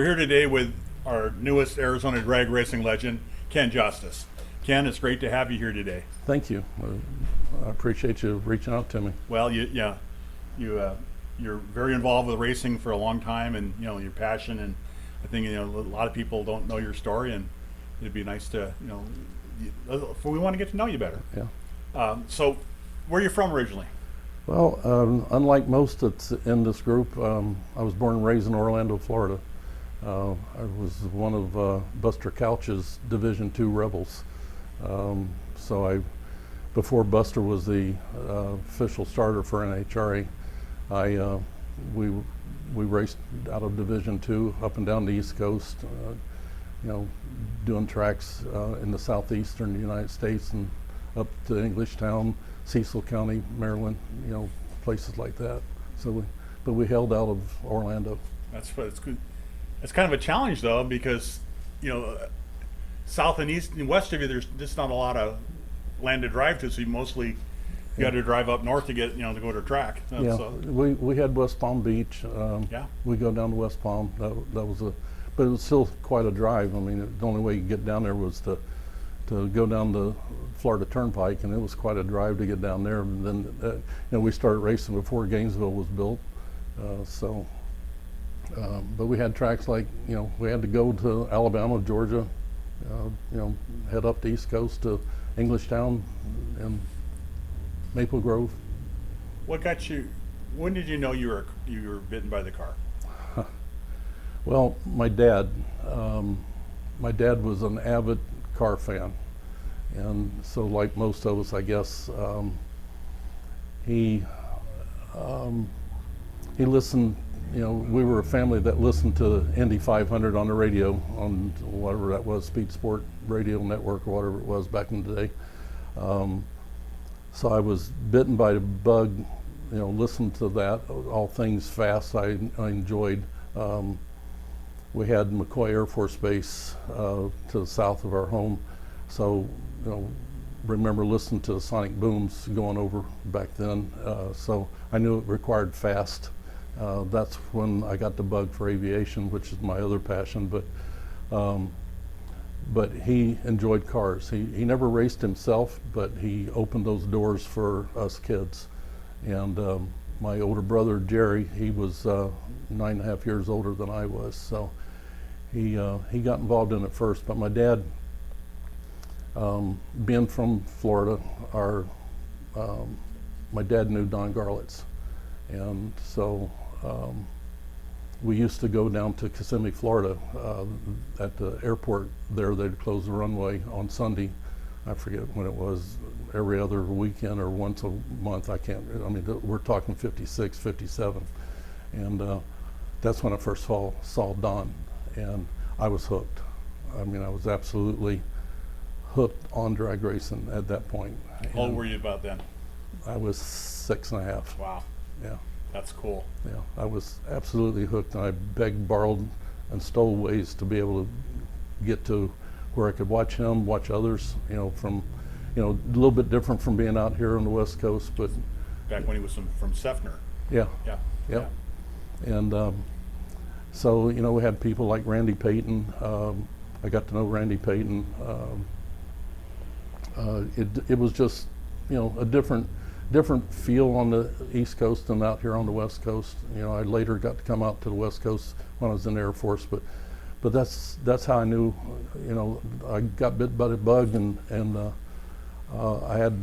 we're here today with our newest Arizona drag racing legend, Ken Justice. Ken, it's great to have you here today. Thank you. I appreciate you reaching out to me. Well, you're very involved with racing for a long time, and your passion. And I think a lot of people don't know your story, and it'd be nice to we want to get to know you better. Yeah. So, where are you from originally? Well, unlike most that's in this group, I was born and raised in Orlando, Florida. I was one of Buster Couch's Division II Rebels. Before Buster was the official starter for NHRA, we raced out of Division II up and down the East Coast, doing tracks in the southeastern United States and up to Englishtown, Cecil County, Maryland, places like that. But we held out of Orlando. That's good. It's kind of a challenge though, because south and east and west of you, there's just not a lot of land to drive to. So you got to drive up north to get to go to track. We had West Palm Beach. We go down to West Palm. But it was still quite a drive. I mean, the only way you could get down there was to go down the Florida Turnpike, and it was quite a drive to get down there. And then we started racing before Gainesville was built. But we had tracks like we had to go to Alabama, Georgia, head up the East Coast to Englishtown and Maple Grove. What got you? When did you know you were bitten by the car? Well, my dad was an avid car fan, and so like most of us, I guess, he listened. We were a family that listened to Indy 500 on the radio, on whatever that was, Speed Sport Radio Network or whatever it was back in the day. So I was bitten by the bug, listened to that, all things fast I enjoyed. We had McCoy Air Force Base to the south of our home, so remember listening to the sonic booms going over back then. So I knew it required fast. That's when I got the bug for aviation, which is my other passion. But he enjoyed cars. He never raced himself, but he opened those doors for us kids. And my older brother Jerry, he was 9.5 years older than I was, so he got involved in it first. But my dad, being from Florida, my dad knew Don Garlitz, and so we used to go down to Kissimmee, Florida. At the airport there, they'd close the runway on Sunday. I forget when it was, every other weekend or once a month. We're talking 56, 57. And that's when I first saw Don, and I was hooked. I was absolutely hooked on drag racing at that point. How old were you about then? I was 6.5. Wow. Yeah. That's cool. Yeah, I was absolutely hooked, and I begged, borrowed, and stole ways to be able to get to where I could watch him, watch others. From a little bit different from being out here on the West Coast, but back when he was from Sefner. Yeah. Yeah. Yeah. And so we had people like Randy Payton. I got to know Randy Payton. It was just a different feel on the East Coast than out here on the West Coast. I later got to come out to the West Coast when I was in the Air Force, but that's how I knew. I got bit by the bug, and I had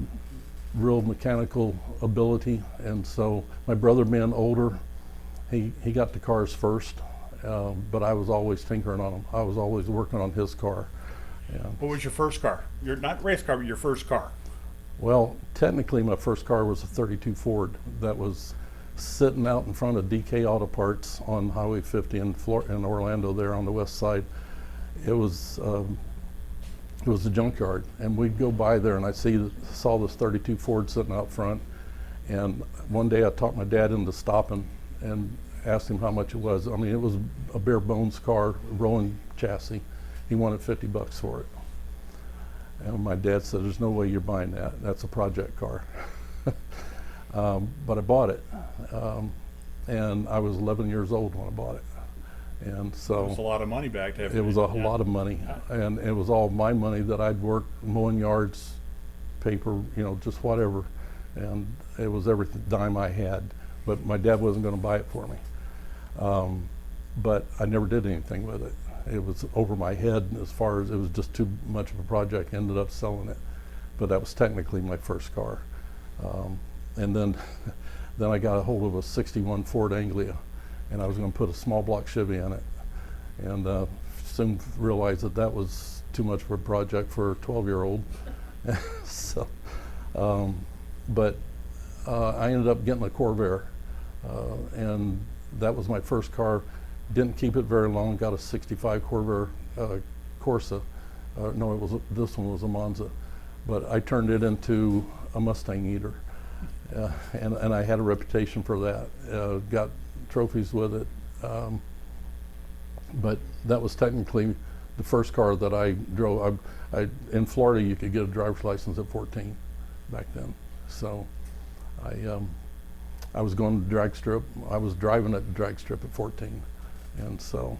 real mechanical ability, and so my brother being older, he got the cars first, but I was always tinkering on them. I was always working on his car. What was your first car? Your not race car, but your first car. Well, technically my first car was a 32 Ford that was sitting out in front of DK Auto Parts on Highway 50 in Orlando there on the west side. It was a junkyard, and we'd go by there, and I saw this 32 Ford sitting out front, and one day I talked my dad into stopping and asked him how much it was. It was a bare bones car, rolling chassis. He wanted $50 for it. And my dad said, "There's no way you're buying that. That's a project car." But I bought it, and I was 11 years old when I bought it. And It so was a lot of money back then. it was a lot of money, and it was all my money that I'd worked mowing yards, paper, just whatever, and it was every dime I had. But my dad wasn't going to buy it for me. But I never did anything with it. It was over my head as far as it was just too much of a project. Ended up selling it, but that was technically my first car. And then I got a hold of a '61 Ford Anglia, and I was going to put a small block Chevy in it, and soon realized that was too much of a project for a 12-year-old. So, but I ended up getting a Corvair, and that was my first car. Didn't keep it very long. Got a '65 Corvair Corsa. No, this one was a Monza, but I turned it into a Mustang eater, and I had a reputation for that. Got trophies with it, but that was technically the first car that I drove. In Florida, you could get a driver's license at 14 back then, so I was going to drag strip. I was driving at the drag strip at 14, and so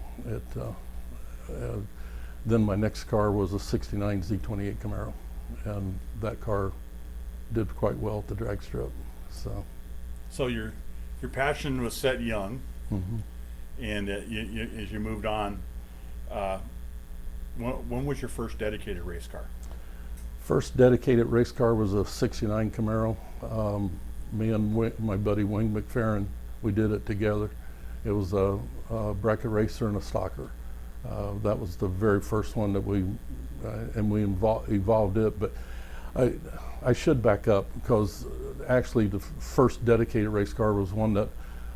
then my next car was a '69 Z28 Camaro, and that car did quite well at the drag strip. So your passion was set young, Mm-hmm. and as you moved on, when was your first dedicated race car? First dedicated race car was a '69 Camaro. Me and my buddy Wayne McFerrin, we did it together. It was a bracket racer and a stalker. That was the very first one that we evolved it. But I should back up, because actually the first dedicated race car was one that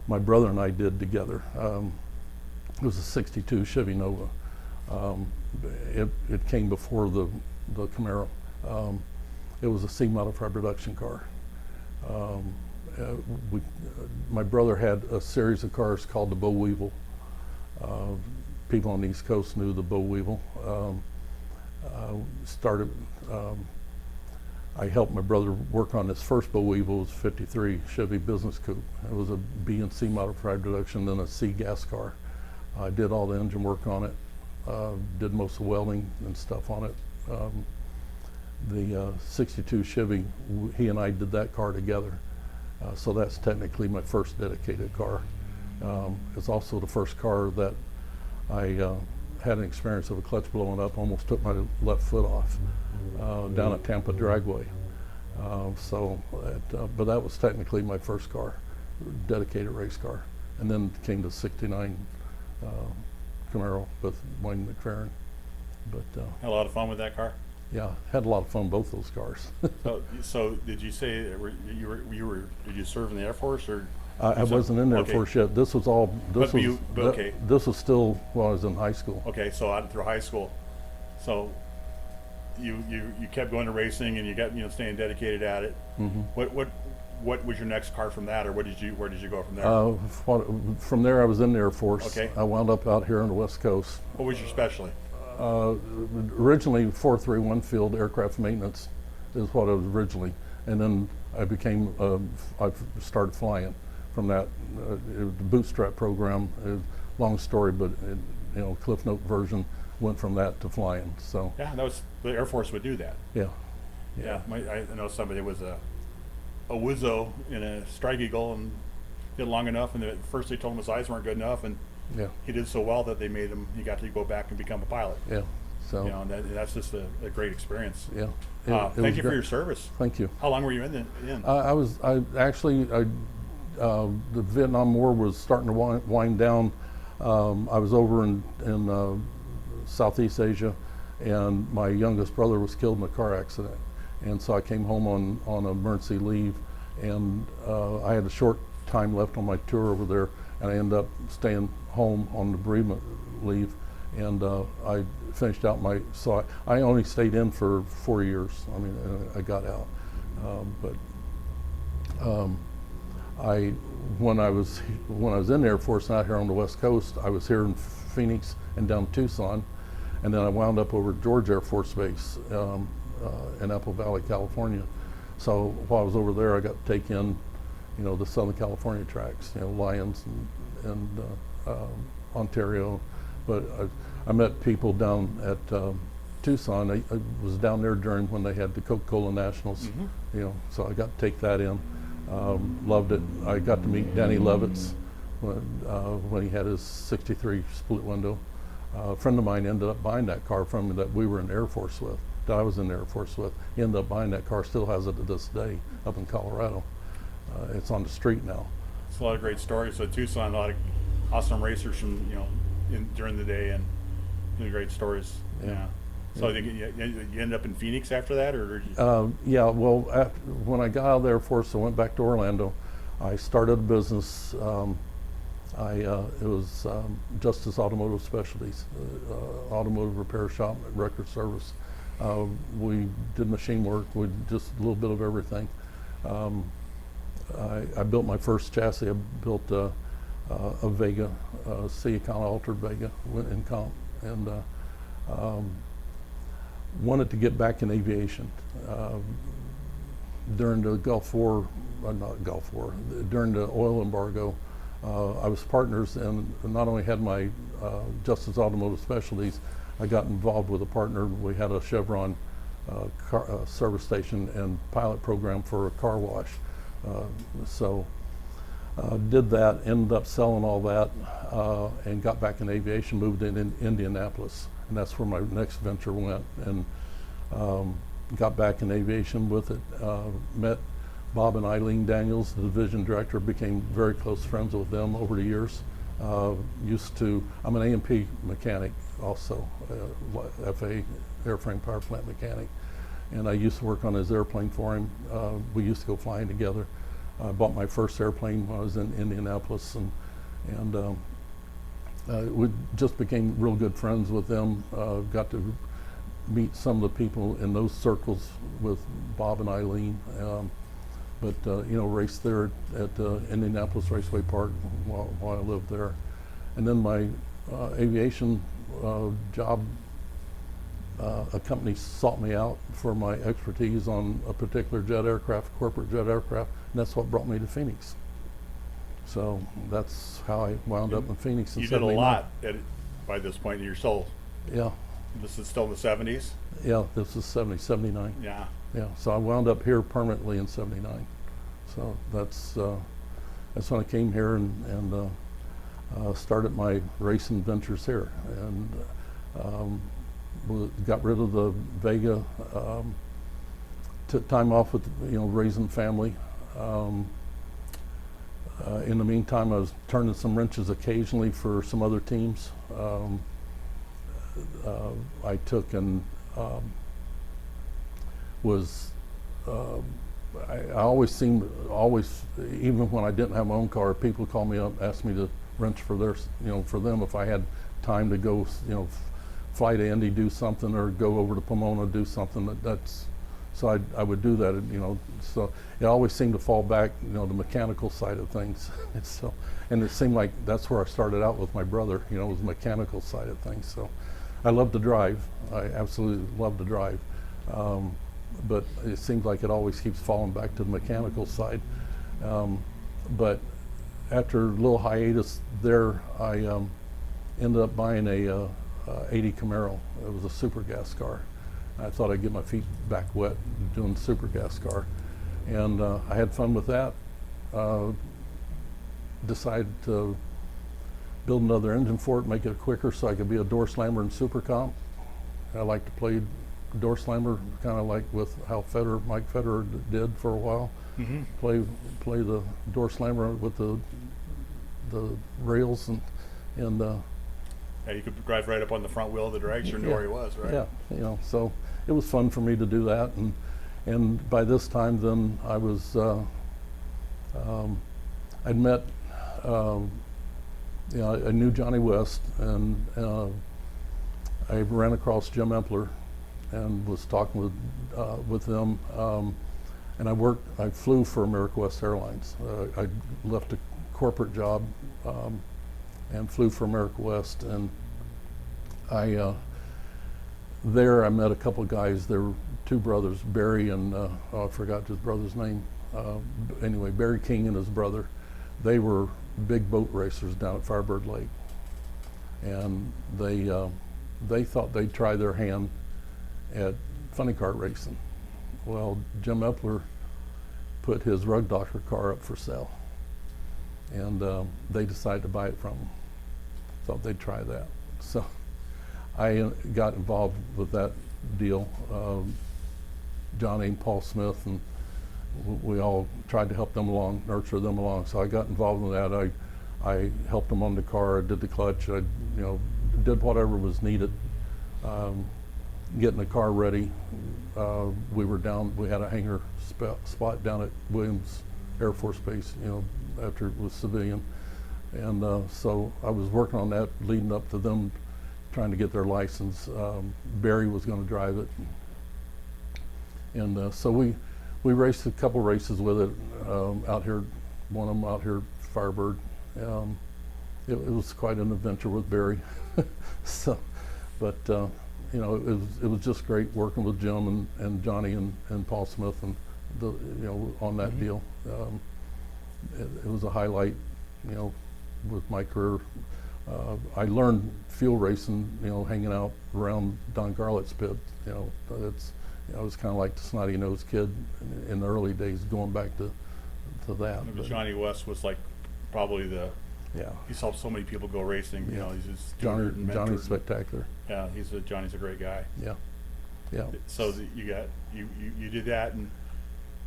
my brother and I did together. It was a '62 Chevy Nova. It came before the Camaro. It was a C modified production car. My brother had a series of cars called the Boll Weevil. People on the East Coast knew the Boll Weevil. I helped my brother work on his first Boll Weevil. It was a '53 Chevy Business Coupe. It was a B and C modified production, then a C gas car. I did all the engine work on it, did most of the welding and stuff on it. The '62 Chevy, he and I did that car together. So that's technically my first dedicated car. It's also the first car that I had an experience of a clutch blowing up, almost took my left foot off down at Tampa Dragway. But that was technically my first car, dedicated race car. And then came the '69 Camaro with Wayne McFerrin. But Had a lot of fun with that car. yeah, had a lot of fun both those cars. So did you say did you serve in the Air Force, or? I wasn't in the Air Okay. Force yet. This was all. Okay. This was still while I was in high school. Okay, so out through high school, so you kept going to racing, and you got staying dedicated at it. Mm-hmm. What was your next car from that, or where did you go from there? From there, I was in the Air Force. Okay. I wound up out here on the West Coast. What was your specialty? Originally 431 field aircraft maintenance is what I was originally, and then I started flying from that. It was the bootstrap program. Long story, but Cliff Note version, went from that to flying. So Yeah, the Air Force would do that. yeah. Yeah, I know somebody was a Wizzo in a Strike Eagle and did long enough, and at first they told him his eyes weren't good enough, and Yeah. he did so well that he got to go back and become a pilot. Yeah. So And that's just a great experience. yeah. Thank you for your service. Thank you. How long were you in? The Vietnam War was starting to wind down. I was over in Southeast Asia, and my youngest brother was killed in a car accident. And so I came home on emergency leave, and I had a short time left on my tour over there, and I ended up staying home on the bereavement leave, and I finished out I only stayed in for 4 years. I mean, I got out, when I was in the Air Force and out here on the West Coast, I was here in Phoenix and down Tucson, and then I wound up over at George Air Force Base in Apple Valley, California. So while I was over there, I got to take in, the Southern California tracks, Lyons and Ontario, but I met people down at Tucson. I was down there during when they had the Coca-Cola Nationals, you know, so I got to take that in. Loved it. I got to meet Danny Levitz when he had his 63 split window. A friend of mine ended up buying that car from me that we were in the Air Force with, that I was in the Air Force with. He ended up buying that car, still has it to this day up in Colorado. It's on the street now. It's a lot of great stories. So Tucson, a lot of awesome racers from, you know, during the day, and great stories. Yeah. So I think you end up in Phoenix after that, or? Yeah. Well, when I got out of the Air Force, I went back to Orlando. I started a business. It was Justice Automotive Specialties, automotive repair shop, record service. We did machine work. We just a little bit of everything. I built my first chassis. I built a Vega, C account altered Vega in comp, and wanted to get back in aviation. During the Gulf War, not Gulf War, during the oil embargo, I was partners, and not only had my Justice Automotive Specialties, I got involved with a partner. We had a Chevron service station and pilot program for a car wash. Did that, ended up selling all that, and got back in aviation, moved in Indianapolis, and that's where my next venture went, and got back in aviation with it. Met Bob and Eileen Daniels, the division director, became very close friends with them over the years. I'm an A&P mechanic also, FA, airframe power plant mechanic, and I used to work on his airplane for him. We used to go flying together. I bought my first airplane when I was in Indianapolis, and we just became real good friends with them. Got to meet some of the people in those circles with Bob and Eileen. Raced there at Indianapolis Raceway Park while I lived there. And then my aviation job, a company sought me out for my expertise on a particular jet aircraft, corporate jet aircraft, and that's what brought me to Phoenix. So that's how I wound up in Phoenix in You did a 79. lot by this point in your soul. Yeah. This is still the 70s? Yeah, this is 79. Yeah. Yeah, so I wound up here permanently in 79. So that's when I came here and started my racing ventures here, and got rid of the Vega, took time off with raising family. In the meantime, I was turning some wrenches occasionally for some other teams. I took and was. I always even when I didn't have my own car, people call me up, ask me to wrench for for them if I had time to go, fly to Indy, do something, or go over to Pomona, do something. So I would do that, so it always seemed to fall back, the mechanical side of things. And it seemed like that's where I started out with my brother, was the mechanical side of things. So I love to drive. I absolutely love to drive. But it seems like it always keeps falling back to the mechanical side. But after a little hiatus there, I ended up buying a 80 Camaro. It was a super gas car. I thought I'd get my feet back wet doing super gas car. And I had fun with that. Decided to build another engine for it, make it quicker so I could be a door slammer in super comp. I like to play door slammer, kind of like with how Mike Federer did for a while. Mm-hmm. Play the door slammer with the rails and yeah, you could drive right up on the front wheel of the drag, sure knew where he was, right? Yeah, so it was fun for me to do that, and by this time then I was I'd met I knew Johnny West, and I ran across Jim Empler and was talking with them, and I flew for America West Airlines. I left a corporate job and flew for America West, and I met a couple of guys. There were two brothers, Barry and I forgot his brother's name. Anyway, Barry King and his brother, they were big boat racers down at Firebird Lake, and they thought they'd try their hand at funny car racing. Well, Jim Epler put his Rug Doctor car up for sale, and they decided to buy it from him. Thought they'd try that. So I got involved with that deal. Johnny and Paul Smith, and we all tried to help them along, nurture them along. So I got involved in that. I helped them on the car. I did the clutch. I, did whatever was needed. Getting the car ready. We were down. We had a hangar spot down at Williams Air Force Base. After it was civilian, and so I was working on that, leading up to them trying to get their license. Barry was going to drive it, and so we raced a couple races with it out here. One of them out here, Firebird. It was quite an adventure with Barry. So, but it was just great working with Jim and Johnny and Paul Smith and on that deal. It was a highlight, with my career. I learned field racing, hanging out around Don Garlett's pit. I was kind of like the snotty-nosed kid in the early days, going back to that. Johnny West was like probably yeah. He saw so many people go racing. He's just Johnny's spectacular. Yeah, Johnny's a great guy. Yeah, yeah. So you did that, and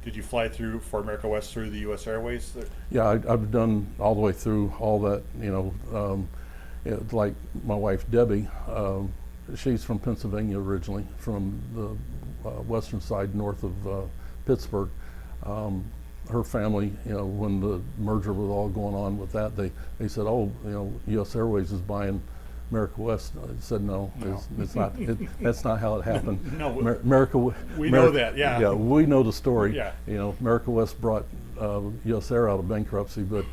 did you fly through for America West through the U.S. Airways? Yeah, I've done all the way through all that. Like my wife Debbie, she's from Pennsylvania originally, from the western side north of Pittsburgh. Her family, when the merger was all going on with that, they said, "Oh, U.S. Airways is buying America West." I said, "No, it's not. That's not how it happened." No, America. We know that. Yeah. Yeah, we know the story. Yeah. America West brought U.S. Air out of bankruptcy, but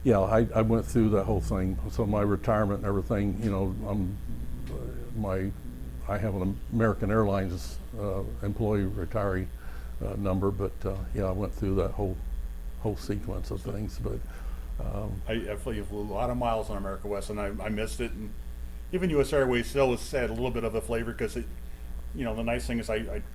I went through that whole thing. So my retirement and everything, I have an American Airlines employee retiree number, but I went through that whole sequence of things. But I flew a lot of miles on America West, and I missed it. And even U.S. Airways still was had a little bit of a flavor because the nice thing is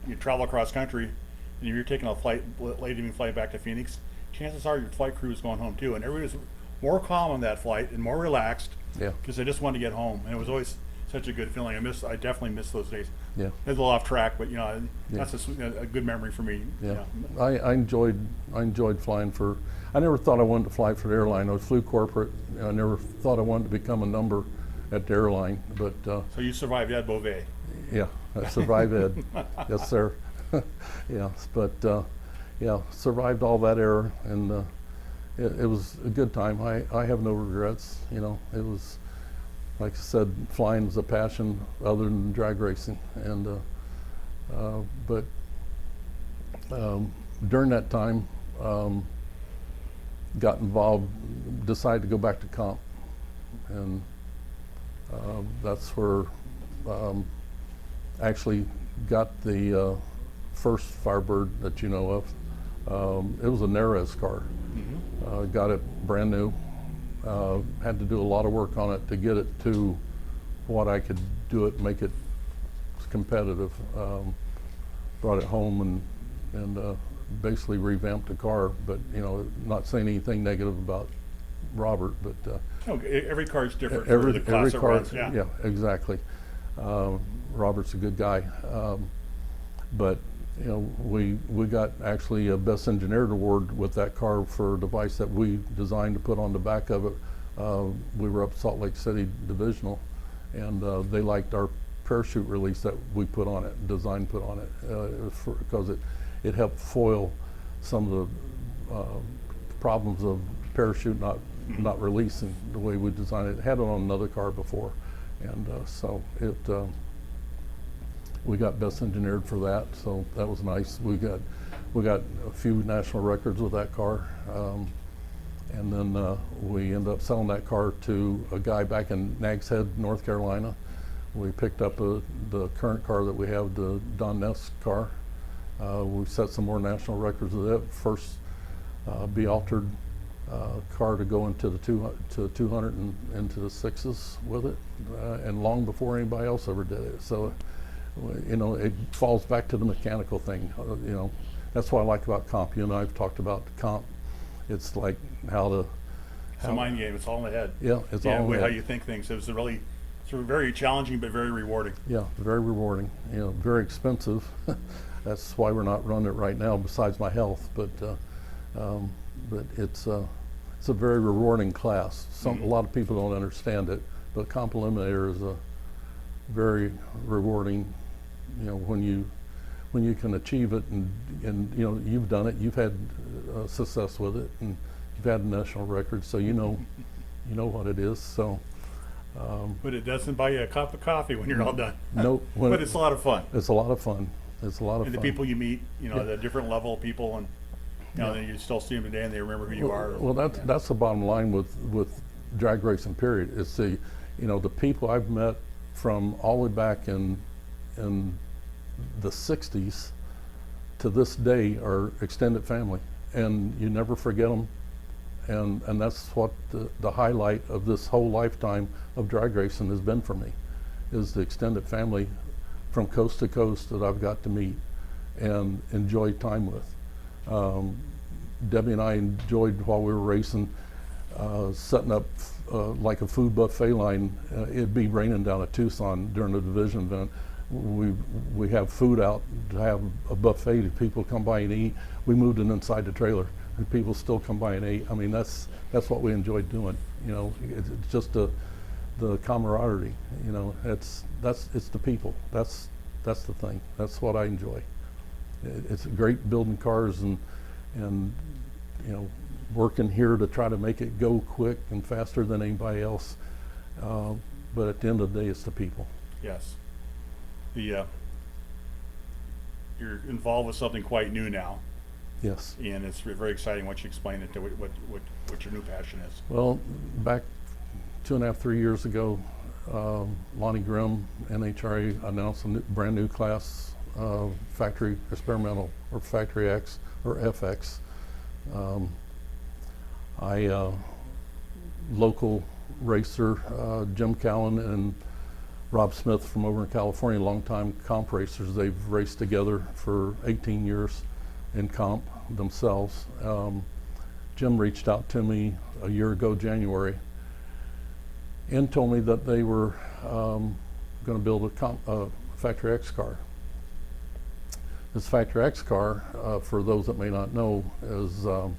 you travel across country, and if you're taking a flight, late evening flight back to Phoenix, chances are your flight crew is going home too, and everybody was more calm on that flight and more relaxed. Yeah. Because they just wanted to get home, and it was always such a good feeling. I definitely miss those days. Yeah. It's a little off track, but that's a good memory for me. Yeah. I enjoyed flying for. I never thought I wanted to fly for the airline. I flew corporate. I never thought I wanted to become a number at the airline. But so you survived Ed Beauvais. Yeah, I survived Ed. Yes, sir. Yeah, but survived all that era, and it was a good time. I have no regrets. It was. Like I said, flying was a passion other than drag racing, and but during that time, got involved, decided to go back to comp, and that's where actually got the first Firebird that you know of. It was a Neres car. Mm-hmm. Got it brand new. Had to do a lot of work on it to get it to what I could do it, make it competitive. Brought it home and basically revamped the car, but not saying anything negative about Robert, but every car is different. For the class every car, runs, yeah, exactly. Robert's a good guy, but we got actually a Best Engineered Award with that car for a device that we designed to put on the back of it. We were up Salt Lake City Divisional, and they liked our parachute release that we put on it, design put on it, because it helped foil some of the problems of parachute not releasing the way we designed it. It had it on another car before, and so it. We got Best Engineered for that, so that was nice. We got a few national records with that car, and then we ended up selling that car to a guy back in Nags Head, North Carolina. We picked up the current car that we have, the Don Ness car. We set some more national records with it. First be altered car to go into the 200 and into the sixes with it, and long before anybody else ever did it. So, you know, it falls back to the mechanical thing. You know, that's what I like about comp. You and I have talked about comp. It's like It's a mind game. It's all in the head. Yeah, it's all in the how head. you think things. It was very challenging, but very rewarding. Yeah, very rewarding. You know, very expensive. That's why we're not running it right now, besides my health. But it's a very rewarding class. A lot of people don't understand it, but comp eliminator is a very rewarding. You know, when you can achieve it, and you know you've done it, you've had success with it, and you've had a national record, so you know what it is. So. But it doesn't buy you a cup of coffee when you're all done. No, but it's a lot of fun. It's a lot of fun. It's a lot of And fun. the people you meet, you know, Yeah. the different level of people, and you know, Yeah. you still see them today, and they remember who you are. Well, that's the bottom line with drag racing. Period. It's the the people I've met from all the way back in the '60s to this day are extended family, and you never forget them. And that's what the highlight of this whole lifetime of drag racing has been for me, is the extended family from coast to coast that I've got to meet and enjoy time with. Debbie and I enjoyed, while we were racing, setting up like a food buffet line. It'd be raining down at Tucson during the division event. We have food out to have a buffet that people come by and eat. We moved it inside the trailer, and people still come by and eat. I mean, that's what we enjoyed doing. You know, it's just the camaraderie. You know, it's the people. That's the thing. That's what I enjoy. It's great building cars and you know, working here to try to make it go quick and faster than anybody else. But at the end of the day, it's the people. Yes. You're involved with something quite new now, Yes. and it's very exciting once you explain it to what your new passion is. Well, back 2.5, 3 years ago, Lonnie Grimm, NHRA, announced a brand new class, factory experimental, or factory X, or FX. Local racer, Jim Cowan and Rob Smith from over in California, longtime comp racers. They've raced together for 18 years in comp themselves. Jim reached out to me a year ago, January, and told me that they were going to build a Factory X car. This Factory X car, for those that may not know, is the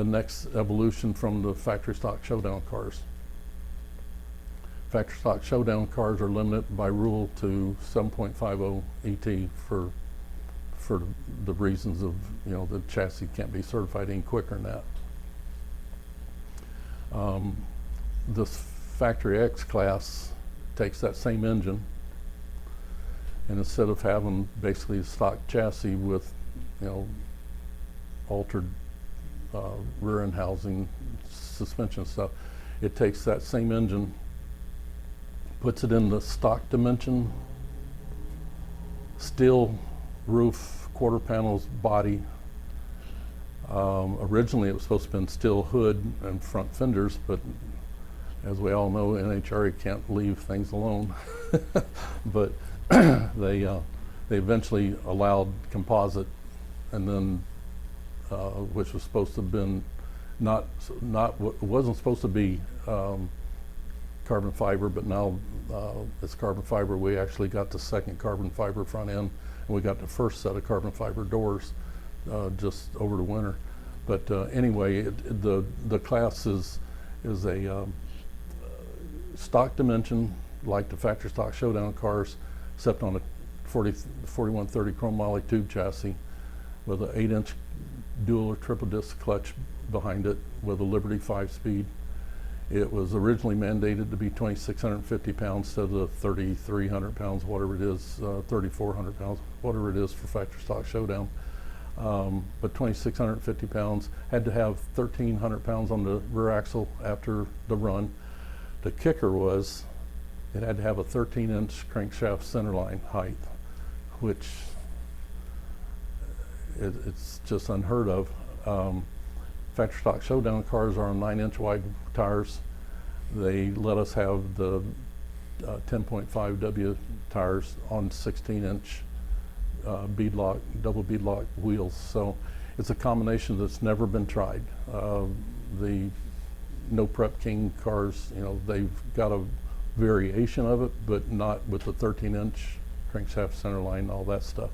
next evolution from the factory stock showdown cars. Factory stock showdown cars are limited by rule to 7.50 ET for the reasons of, you know, the chassis can't be certified any quicker than that. This Factory X class takes that same engine, and instead of having basically a stock chassis with, you know, altered rear end housing, suspension stuff, it takes that same engine, puts it in the stock dimension, steel roof, quarter panels, body. Originally it was supposed to have been steel hood and front fenders, but as we all know, NHRA can't leave things alone. But they eventually allowed composite, and then which was supposed to have been it wasn't supposed to be carbon fiber, but now it's carbon fiber. We actually got the second carbon fiber front end, and we got the first set of carbon fiber doors just over the winter. But anyway, the class is a stock dimension like the factory stock showdown cars, except on a 4130 chrome moly tube chassis with an 8-inch dual or triple disc clutch behind it with a Liberty 5-speed. It was originally mandated to be 2,650 pounds instead of the 3,300 pounds, whatever it is, 3,400 pounds, whatever it is for factory stock showdown. But 2,650 pounds, had to have 1,300 pounds on the rear axle after the run. The kicker was it had to have a 13-inch crankshaft centerline height, which it's just unheard of. Factory stock showdown cars are on 9-inch wide tires. They let us have the 10.5 W tires on 16-inch beadlock, double beadlock wheels. So it's a combination that's never been tried. The No Prep King cars, you know, they've got a variation of it, but not with the 13-inch crankshaft center line, all that stuff.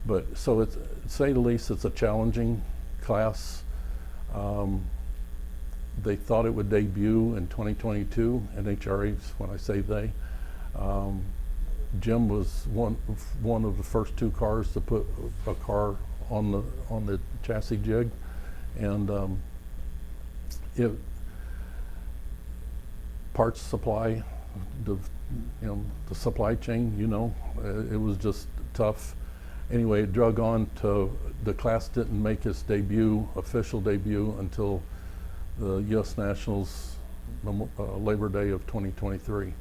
But so it's, to say the least, it's a challenging class. They thought it would debut in 2022 in HRAs. When I say they, Jim was one of the first 2 cars to put a car on the chassis jig, and parts supply, the supply chain, it was just tough. Anyway, it drug on to the class didn't make its official debut until the U.S. Nationals Labor Day of 2023,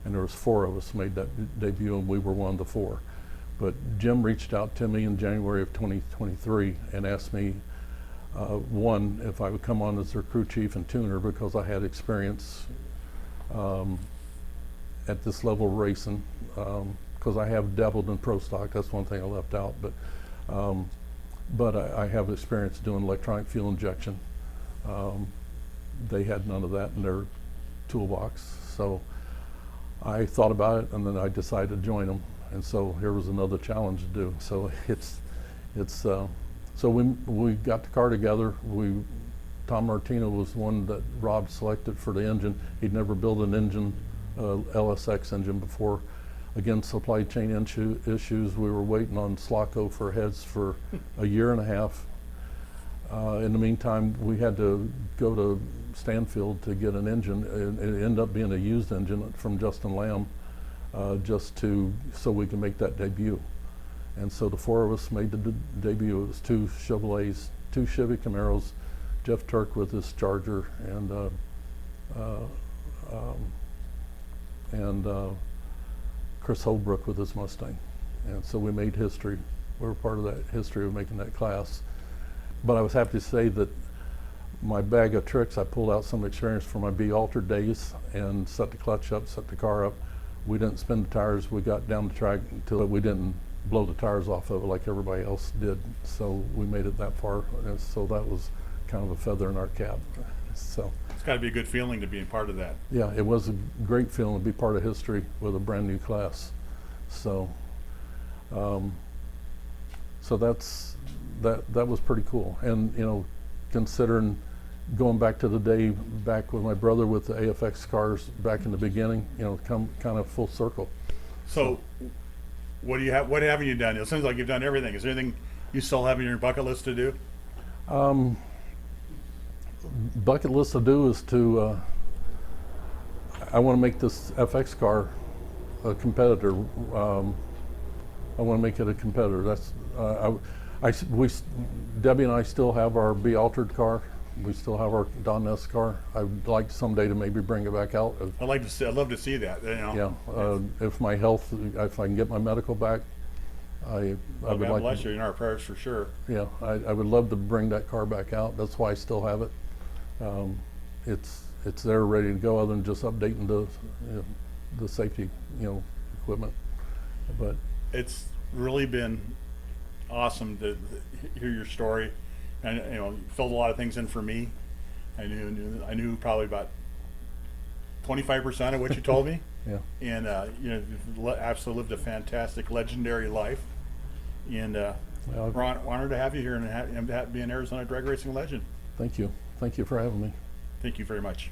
and there was 4 of us made that debut, and we were one of the 4. But Jim reached out to me in January of 2023 and asked me, one, if I would come on as their crew chief and tuner, because I had experience at this level racing, because I have dabbled in pro stock. That's one thing I left out, but I have experience doing electronic fuel injection. They had none of that in their toolbox, so I thought about it, and then I decided to join them. And so here was another challenge to do. So so we got the car together. Tom Martino was one that Rob selected for the engine. He'd never built an engine, LSX engine before. Again, supply chain issues. We were waiting on Slocco for heads for a year and a half. In the meantime, we had to go to Stanfield to get an engine, and it ended up being a used engine from Justin Lamb, so we can make that debut. And so the 4 of us made the debut. It was 2 Chevrolets, 2 Chevy Camaros, Jeff Turk with his Charger, and Chris Holbrook with his Mustang. And so we made history. We were part of that history of making that class. But I was happy to say that my bag of tricks, I pulled out some experience from my B-altered days and set the clutch up, set the car up. We didn't spin the tires. We got down the track until we didn't blow the tires off of it like everybody else did. So we made it that far. And so that was kind of a feather in our cap. So it's got to be a good feeling to be a part of that. Yeah, it was a great feeling to be part of history with a brand new class. So, so that was pretty cool. And considering going back to the day back with my brother with the AFX cars back in the beginning, come kind of full circle. So what haven't you done? It seems like you've done everything. Is there anything you still have on your bucket list to do? Bucket list to do is to I want to make this FX car a competitor. I want to make it a competitor. That's Debbie and I still have our B-altered car. We still have our Don Ness car. I'd like someday to maybe bring it back out. I'd love to see that. Yeah, if my health, if I can get my medical back, I would God like. Bless you in our prayers for sure. Yeah, I would love to bring that car back out. That's why I still have it. It's there ready to go, other than just updating the safety equipment. But it's really been awesome to hear your story, and you filled a lot of things in for me. I knew probably about 25% of what you told me. Yeah. And you've absolutely lived a fantastic, legendary life. And we're honored to have you here and be an Arizona drag racing legend. Thank you. Thank you for having me. Thank you very much.